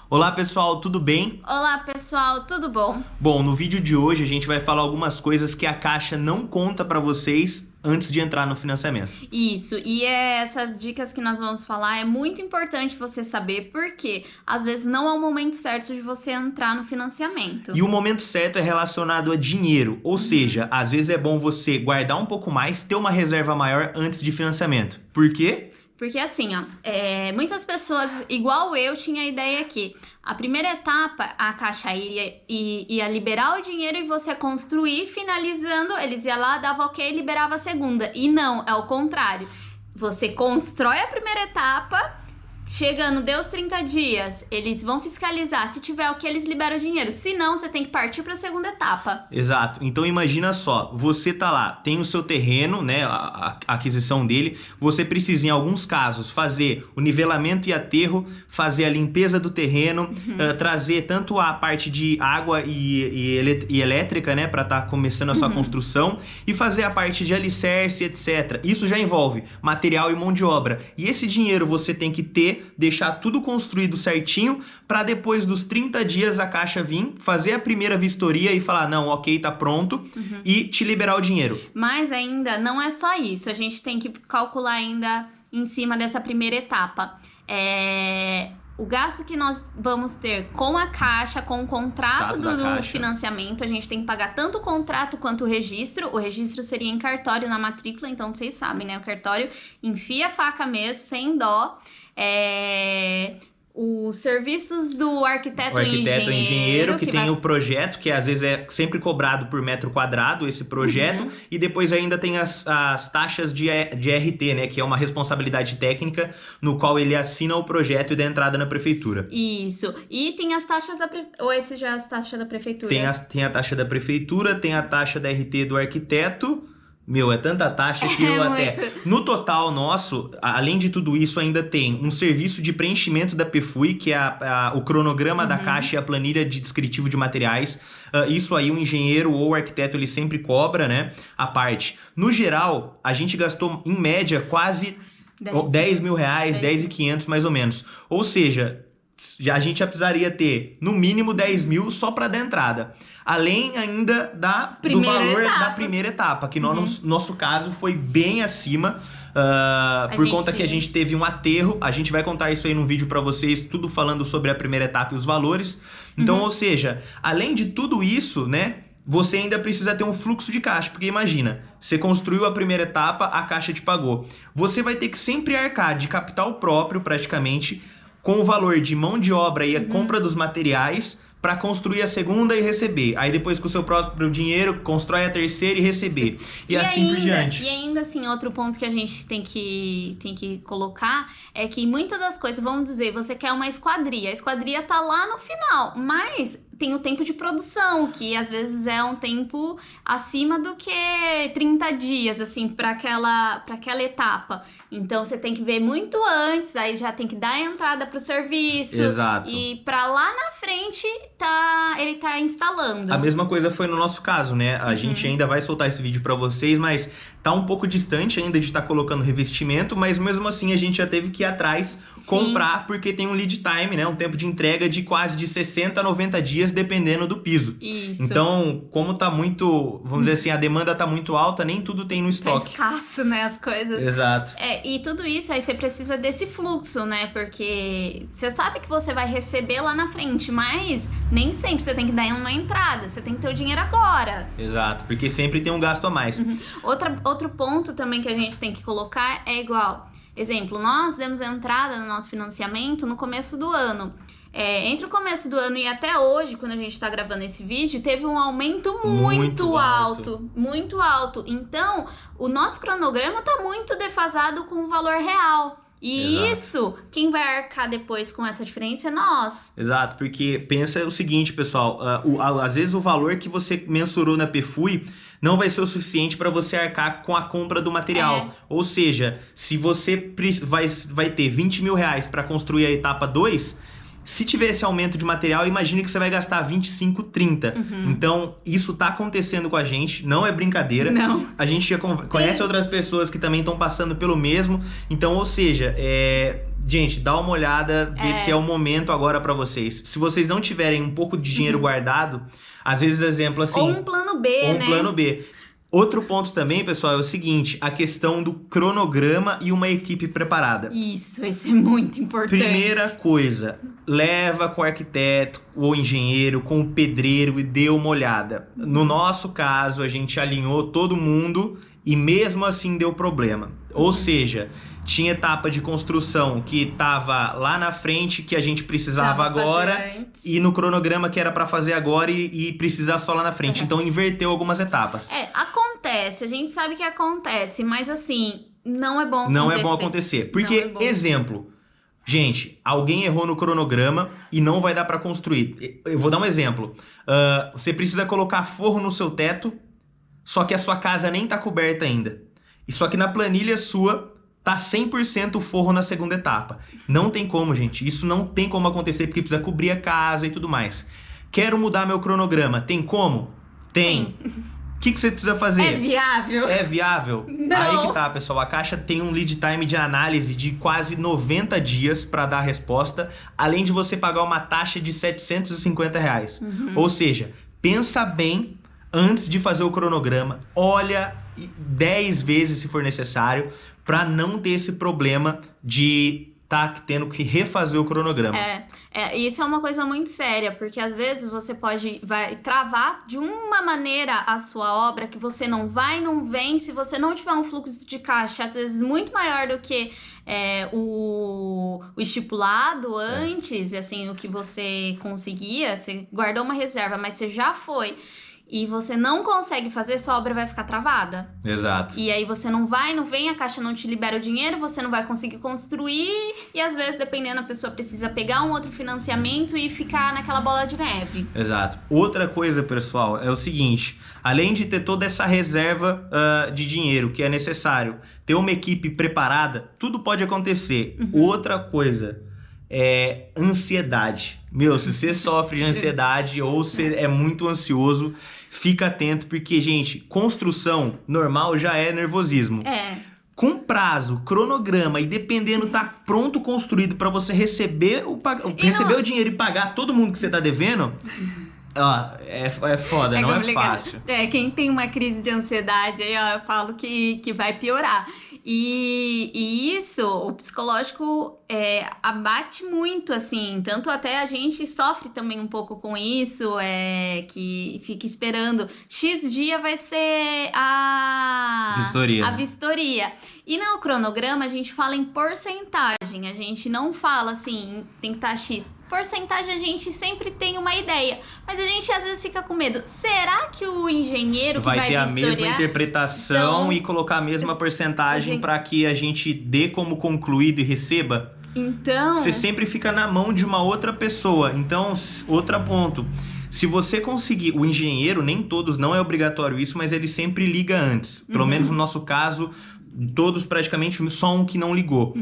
Olá pessoal, tudo bem? Olá pessoal, tudo bom? Bom, no vídeo de hoje a gente vai falar algumas coisas que a Caixa não conta para vocês antes de entrar no financiamento. Isso, e essas dicas que nós vamos falar é muito importante você saber porque às vezes não é o momento certo de você entrar no financiamento. E o momento certo é relacionado a dinheiro, ou seja, às vezes é bom você guardar um pouco mais, ter uma reserva maior antes de financiamento. Por quê? Porque assim, ó, muitas pessoas, igual eu, tinha a ideia que a primeira etapa, a Caixa ia liberar o dinheiro e você construir, finalizando, eles iam lá, dava ok e liberava a segunda. E não, é o contrário. Você constrói a primeira etapa, chegando, deu os 30 dias, eles vão fiscalizar. Se tiver ok, eles liberam o dinheiro. Se não, você tem que partir para a segunda etapa. Exato. Então imagina só, você tá lá, tem o seu terreno, né, a aquisição dele, você precisa em alguns casos fazer o nivelamento e aterro, fazer a limpeza do terreno, trazer tanto a parte de água e elétrica, né, para estar começando a sua construção, e fazer a parte de alicerce, etc. Isso já envolve material e mão de obra. E esse dinheiro você tem que ter, deixar tudo construído certinho, para depois dos 30 dias a Caixa vir, fazer a primeira vistoria e falar, não, ok, tá pronto, e te liberar o dinheiro. Mas ainda não é só isso, a gente tem que calcular ainda em cima dessa primeira etapa. O gasto que nós vamos ter com a Caixa, com o contrato do financiamento, a gente tem que pagar tanto o contrato quanto o registro. O registro seria em cartório na matrícula, então vocês sabem, né? O cartório enfia a faca mesmo, sem dó. Os serviços do arquiteto e engenheiro que tem o projeto, que às vezes é sempre cobrado por metro quadrado, esse projeto, e depois ainda tem as taxas de RT, né, que é uma responsabilidade técnica, no qual ele assina o projeto e dá entrada na prefeitura. Isso, e tem as taxas da ou esse já é as taxas da prefeitura? Tem a taxa da prefeitura, tem a taxa da RT do arquiteto. Meu, é tanta taxa que eu até... Muito. No total nosso, além de tudo isso, ainda tem um serviço de preenchimento da PFUI, que é o cronograma da Caixa e a planilha de descritivo de materiais. Isso aí o engenheiro ou o arquiteto ele sempre cobra, né? A parte. No geral, a gente gastou em média quase 10 mil reais, 10.500 mais ou menos. Ou seja, a gente já precisaria ter no mínimo 10 mil só para dar entrada. Além ainda do valor da primeira etapa, que no nosso caso foi bem acima, por conta que a gente teve um aterro. A gente vai contar isso aí num vídeo para vocês, tudo falando sobre a primeira etapa e os valores. Então, ou seja, além de tudo isso, né, você ainda precisa ter um fluxo de caixa, porque imagina, você construiu a primeira etapa, a Caixa te pagou. Você vai ter que sempre arcar de capital próprio, praticamente, com o valor de mão de obra e a compra dos materiais, para construir a segunda e receber. Aí depois com o seu próprio dinheiro, constrói a terceira e receber. E assim ainda, por diante. E ainda assim, outro ponto que a gente tem que colocar é que muitas das coisas, vamos dizer, você quer uma esquadria. A esquadria tá lá no final, mas tem o tempo de produção, que às vezes é um tempo acima do que 30 dias, assim, para aquela etapa. Então, você tem que ver muito antes, aí já tem que dar a entrada pro serviço. Exato. E para lá na frente, ele tá instalando. A mesma coisa foi no nosso caso, né? A gente ainda vai soltar esse vídeo para vocês, mas tá um pouco distante ainda de estar colocando revestimento, mas mesmo assim a gente já teve que ir atrás, comprar, porque tem um lead time, né? Um tempo de entrega de quase de 60 a 90 dias, dependendo do piso. Isso. Então, como tá muito, vamos dizer assim, a demanda tá muito alta, nem tudo tem no estoque. Tá escasso, né, as coisas. Exato. E tudo isso aí você precisa desse fluxo, né? Porque você sabe que você vai receber lá na frente, mas nem sempre você tem que dar uma entrada, você tem que ter o dinheiro agora. Exato, porque sempre tem um gasto a mais. Outro ponto também que a gente tem que colocar é igual. Exemplo, nós demos entrada no nosso financiamento no começo do ano. Entre o começo do ano e até hoje, quando a gente está gravando esse vídeo, teve um aumento muito alto. Muito alto. Então, o nosso cronograma está muito defasado com o valor real. E isso, quem vai arcar depois com essa diferença é nós. Exato, porque pensa o seguinte, pessoal, às vezes o valor que você mensurou na PFUI não vai ser o suficiente para você arcar com a compra do material. Ou seja, se você vai ter 20 mil reais para construir a etapa 2, Se tiver esse aumento de material, imagine que você vai gastar 25, 30. Então, isso tá acontecendo com a gente, não é brincadeira. Não. A gente já conhece outras pessoas que também estão passando pelo mesmo. Então, ou seja, gente, dá uma olhada, vê se é o momento agora pra vocês. Se vocês não tiverem um pouco de dinheiro guardado, às vezes, exemplo assim... Ou um plano B, ou né? um plano B. Outro ponto também, pessoal, é o seguinte, a questão do cronograma e uma equipe preparada. Isso é muito importante. Primeira coisa, leva com o arquiteto ou engenheiro, com o pedreiro e dê uma olhada. No nosso caso, a gente alinhou todo mundo e mesmo assim deu problema. Ou seja, tinha etapa de construção que estava lá na frente, que a gente precisava agora, e no cronograma que era para fazer agora e precisar só lá na frente. Então, inverteu algumas etapas. Acontece, a gente sabe que acontece, mas assim, não é bom acontecer. Não é bom acontecer. Porque, exemplo, gente, alguém errou no cronograma e não vai dar para construir. Eu vou dar um exemplo. Você precisa colocar forro no seu teto, só que a sua casa nem tá coberta ainda. E só que na planilha sua tá 100% forro na segunda etapa. Não tem como, gente. Isso não tem como acontecer porque precisa cobrir a casa e tudo mais. Quero mudar meu cronograma. Tem como? Tem. O que você precisa fazer? É viável? É viável? Não. Aí que tá, pessoal. A Caixa tem um lead time de análise de quase 90 dias para dar a resposta, além de você pagar uma taxa de R$750. Ou seja, pensa bem antes de fazer o cronograma. Olha 10 vezes se for necessário, para não ter esse problema de tá tendo que refazer o cronograma. Isso é uma coisa muito séria, porque às vezes você vai travar de uma maneira a sua obra que você não vem, se você não tiver um fluxo de caixa, às vezes muito maior do que o estipulado antes, assim, o que você conseguia, você guardou uma reserva, mas você já foi, e você não consegue fazer, sua obra vai ficar travada. Exato. E aí você não vem, a Caixa não te libera o dinheiro, você não vai conseguir construir, e às vezes, dependendo, a pessoa precisa pegar um outro financiamento e ficar naquela bola de neve. Exato. Outra coisa, pessoal, é o seguinte, além de ter toda essa reserva de dinheiro que é necessário, ter uma equipe preparada, tudo pode acontecer. Outra coisa é ansiedade. Meu, se você sofre de ansiedade ou você é muito ansioso, fica atento, porque, gente, construção normal já é nervosismo. Com prazo, cronograma e dependendo tá pronto construído para você receber o dinheiro e pagar todo mundo que você tá devendo, é foda, não é fácil. Quem tem uma crise de ansiedade, aí eu falo que vai piorar. E isso, o psicológico abate muito, assim, tanto até a gente sofre também um pouco com isso, que fica esperando, X dia vai ser a vistoria. E no cronograma a gente fala em porcentagem, a gente não fala assim, tem que estar X. Porcentagem a gente sempre tem uma ideia, mas a gente às vezes fica com medo. Será que o engenheiro que vai ter a mesma interpretação e colocar a mesma porcentagem para que a gente dê como concluído e receba? Então, você sempre fica na mão de uma outra pessoa. Então, outro ponto. Se você conseguir, o engenheiro, nem todos, não é obrigatório isso, mas ele sempre liga antes. Pelo menos no nosso caso, todos praticamente, só um que não ligou.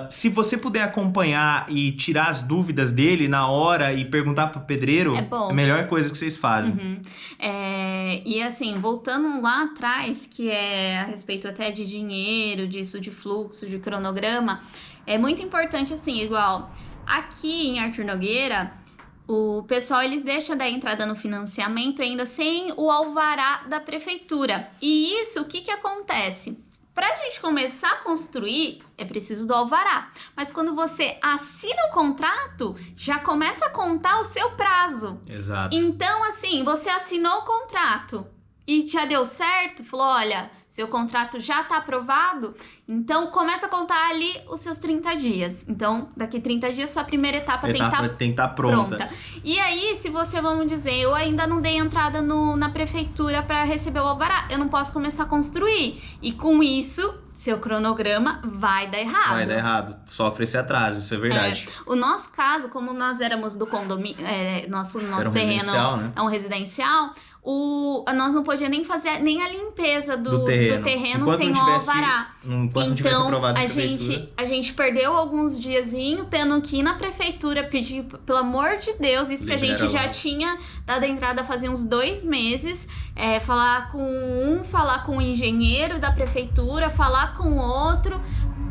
Se você puder acompanhar e tirar as dúvidas dele na hora e perguntar pro pedreiro, é a melhor coisa que vocês fazem. E assim, voltando lá atrás, que é a respeito até de dinheiro, disso de fluxo, de cronograma, é muito importante assim, igual aqui em Arthur Nogueira, o pessoal, eles deixam da entrada no financiamento ainda sem o alvará da prefeitura. E isso, o que acontece? Pra gente começar a construir, é preciso do alvará. Mas quando você assina o contrato, já começa a contar o seu prazo. Exato. Então, assim, você assinou o contrato e já deu certo, falou, olha, seu contrato já tá aprovado, então começa a contar ali os seus 30 dias. Então, daqui 30 dias, sua primeira etapa tem que estar pronta. E aí, se você, vamos dizer, eu ainda não dei entrada na prefeitura para receber o alvará, eu não posso começar a construir. E com isso, seu cronograma vai dar errado. Vai dar errado. Sofre esse atraso, isso é verdade. O nosso caso, como nós éramos do condomínio, nosso terreno residencial, né? É um residencial, nós não podíamos nem fazer nem a limpeza do terreno Enquanto sem não o tivesse, alvará. enquanto não tivesse Então, aprovado a a prefeitura. gente perdeu alguns diazinhos tendo que ir na prefeitura pedir, pelo amor de Deus, isso que a gente já tinha dado entrada fazia uns 2 meses, falar com o engenheiro da prefeitura, falar com o outro,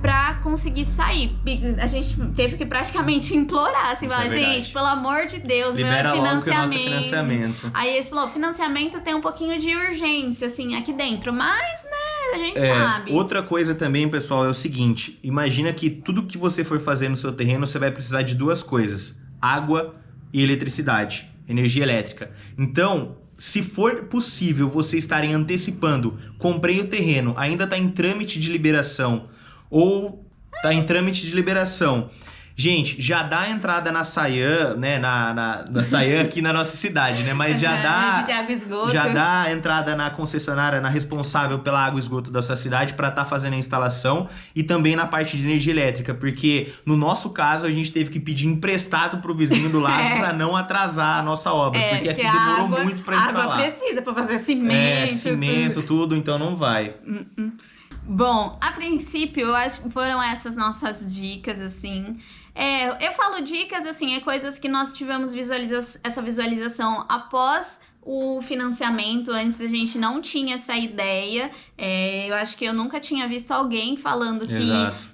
pra conseguir sair. A gente teve que praticamente implorar, assim, falar, gente, pelo amor de Deus, libera meu logo que é o nosso financiamento. Aí eles falaram, financiamento tem um pouquinho de urgência, assim, aqui dentro, mas, né, a gente sabe. Outra coisa também, pessoal, é o seguinte, imagina que tudo que você for fazer no seu terreno, você vai precisar de 2 coisas, água e eletricidade, energia elétrica. Então, se for possível vocês estarem antecipando, comprei o terreno, ainda está em trâmite de liberação, ou tá em trâmite de liberação. Gente, já dá a entrada na Saiam, né? Na Saiam aqui na nossa cidade, né? Mas já dá. De água e esgoto. Já dá a entrada na concessionária, na responsável pela água e esgoto da sua cidade para estar fazendo a instalação e também na parte de energia elétrica, porque no nosso caso a gente teve que pedir emprestado pro vizinho do lado para não atrasar a nossa obra, porque aqui demorou muito para instalar. A água precisa para fazer cimento. Cimento, tudo, então não vai. Bom, a princípio, eu acho que foram essas nossas dicas, assim. Eu falo dicas, assim, coisas que nós tivemos essa visualização após o financiamento. Antes a gente não tinha essa ideia. Eu acho que eu nunca tinha visto alguém falando que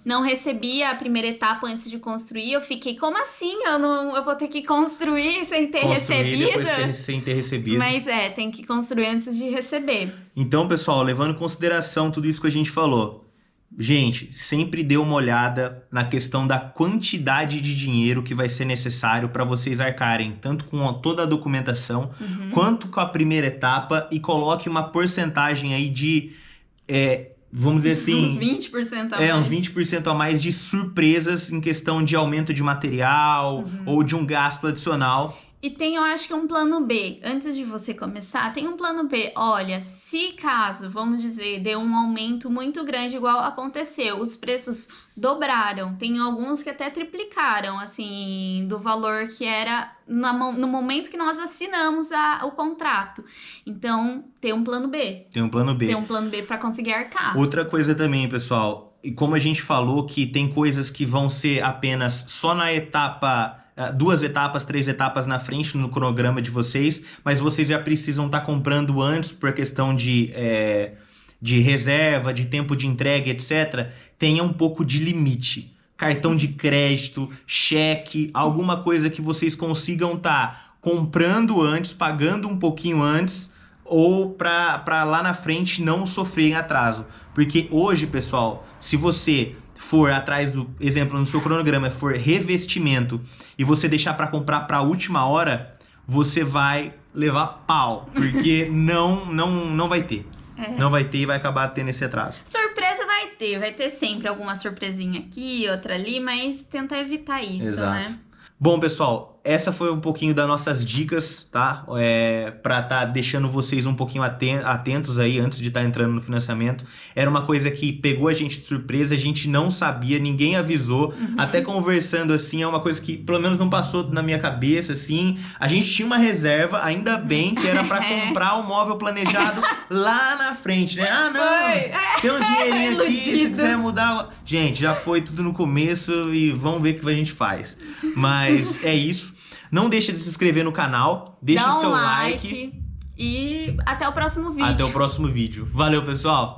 não recebia a primeira etapa antes de construir. Eu fiquei, como assim? Eu vou ter que construir sem ter recebido? Depois sem ter recebido. Mas tem que construir antes de receber. Então, pessoal, levando em consideração tudo isso que a gente falou, gente, sempre dê uma olhada na questão da quantidade de dinheiro que vai ser necessário para vocês arcarem, tanto com toda a documentação, quanto com a primeira etapa, e coloque uma porcentagem aí de, vamos dizer assim... Uns 20% a mais. Uns 20% a mais de surpresas em questão de aumento de material ou de um gasto adicional. E tem, eu acho que um plano B. Antes de você começar, tem um plano B. Olha, se caso, vamos dizer, deu um aumento muito grande, igual aconteceu, os preços dobraram. Tem alguns que até triplicaram, assim, do valor que era no momento que nós assinamos o contrato. Então, tem um plano B. Tem um plano B. Tem um plano B para conseguir arcar. Outra coisa também, pessoal, e como a gente falou que tem coisas que vão ser apenas só na etapa... 2 etapas, 3 etapas na frente no cronograma de vocês, mas vocês já precisam estar comprando antes por questão de reserva, de tempo de entrega, etc. Tenha um pouco de limite. Cartão de crédito, cheque, alguma coisa que vocês consigam estar comprando antes, pagando um pouquinho antes, ou para lá na frente não sofrer em atraso. Porque hoje, pessoal, se você for atrás do exemplo no seu cronograma, for revestimento e você deixar para comprar para a última hora, você vai levar pau, porque não vai ter. Não vai ter e vai acabar tendo esse atraso. Surpresa vai ter sempre alguma surpresinha aqui, outra ali, mas tenta evitar isso, né? Bom, pessoal, essa foi um pouquinho das nossas dicas, tá? Pra estar deixando vocês um pouquinho atentos aí antes de estar entrando no financiamento. Era uma coisa que pegou a gente de surpresa, a gente não sabia, ninguém avisou. Até conversando assim, é uma coisa que pelo menos não passou na minha cabeça, assim. A gente tinha uma reserva, ainda bem que era pra comprar o móvel planejado lá na frente, né? Ah, não, tem um dinheirinho aqui, se quiser mudar... Gente, já foi tudo no começo e vamos ver o que a gente faz. Mas é isso. Não deixa de se inscrever no canal, deixa o seu like. E até o próximo vídeo. Até o próximo vídeo. Valeu, pessoal!